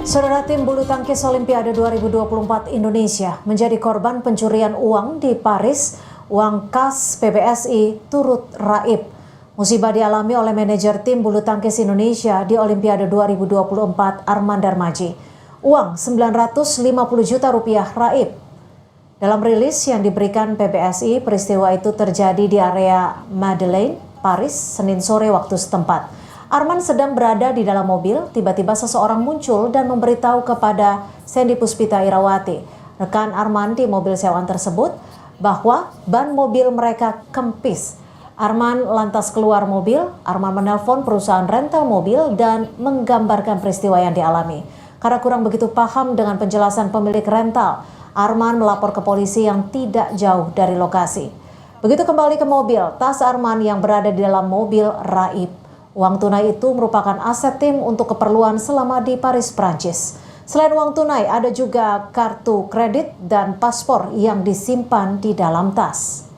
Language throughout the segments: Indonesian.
Saudara, tim bulu tangkis Olimpiade 2024 Indonesia menjadi korban pencurian uang di Paris. Uang kas PBSI turut raib. Musibah dialami oleh manajer tim bulu tangkis Indonesia di Olimpiade 2024 Arman Darmaji. Uang 950 juta rupiah raib. Dalam rilis yang diberikan PBSI, peristiwa itu terjadi di area Madeleine, Paris, Senin sore waktu setempat. Arman sedang berada di dalam mobil, tiba-tiba seseorang muncul dan memberitahu kepada Sandy Puspita Irawati, rekan Arman di mobil sewaan tersebut, bahwa ban mobil mereka kempis. Arman lantas keluar mobil. Arman menelpon perusahaan rental mobil dan menggambarkan peristiwa yang dialami. Karena kurang begitu paham dengan penjelasan pemilik rental, Arman melapor ke polisi yang tidak jauh dari lokasi. Begitu kembali ke mobil, tas Arman yang berada di dalam mobil raib. Uang tunai itu merupakan aset tim untuk keperluan selama di Paris, Prancis. Selain uang tunai, ada juga kartu kredit dan paspor yang disimpan di dalam tas.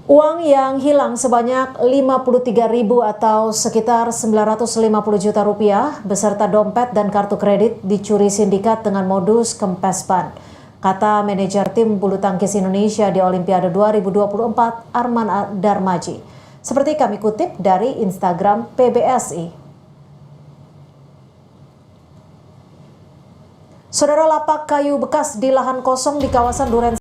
Uang yang hilang sebanyak 53.000 atau sekitar 950 juta rupiah beserta dompet dan kartu kredit dicuri sindikat dengan modus kempes ban, kata manajer tim bulu tangkis Indonesia di Olimpiade 2024 Arman Darmaji. Seperti kami kutip dari Instagram PBSI. Saudara, lapak kayu bekas di lahan kosong di kawasan Duren